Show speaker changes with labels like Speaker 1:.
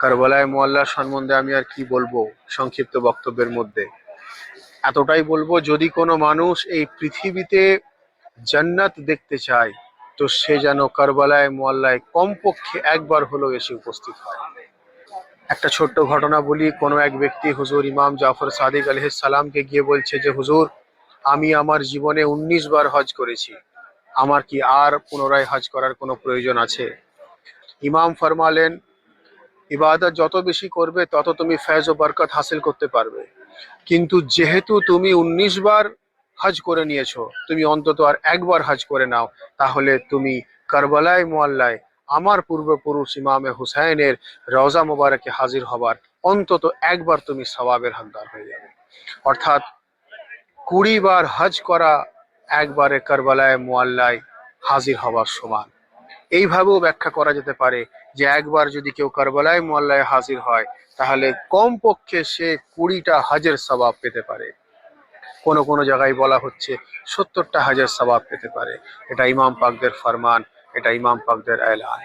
Speaker 1: কারবালায় Mualla সম্বন্ধে আমি আর কি বলবো সংক্ষিপ্ত বক্তব্যের মধ্যে। এতটাই বলবো, যদি কোনো মানুষ এই পৃথিবীতে জান্নাত দেখতে চায় তো সে যেন কারবালায় মুআল্লায় কমপক্ষে একবার হলেও এসে উপস্থিত হয়। একটা ছোট্ট ঘটনা বলি। কোনো এক ব্যক্তি হুজুর ইমাম জাফর সাদিক আলাইহিস সালামকে গিয়ে বলছে যে হুজুর, আমি আমার জীবনে 19 বার হজ করেছি, আমার কি আর পুনরায় হজ করার কোনো প্রয়োজন আছে? ইমাম ফরমালেন, ইবাদত যত বেশি করবে তত তুমি ফয়জ ও বরকত হাসিল করতে পারবে, কিন্তু যেহেতু তুমি 19 বার হজ করে নিয়েছো, তুমি অন্তত আর একবার হজ করে নাও, তাহলে তুমি কারবালায় মুআল্লায় আমার পূর্বপুরুষ ইমামে হুসাইনের রওজা মোবারকে হাজির হবার অন্তত একবার তুমি সওয়াবের হকদার হয়ে যাবে। অর্থাৎ 20 বার হজ করা একবারে কারবালায় মুআল্লায় হাজির হবার সমান। এইভাবেও ব্যাখ্যা করা যেতে পারে যে একবার যদি কেউ কারবালায় মুআল্লায় হাজির হয় তাহলে কমপক্ষে সে 20টা হজের সওয়াব পেতে পারে। কোনো কোনো জায়গায় বলা হচ্ছে 70টা হজের সওয়াব পেতে পারে। এটা ইমাম পাকদের ফরমান, এটা ইমাম পাকদের এলান।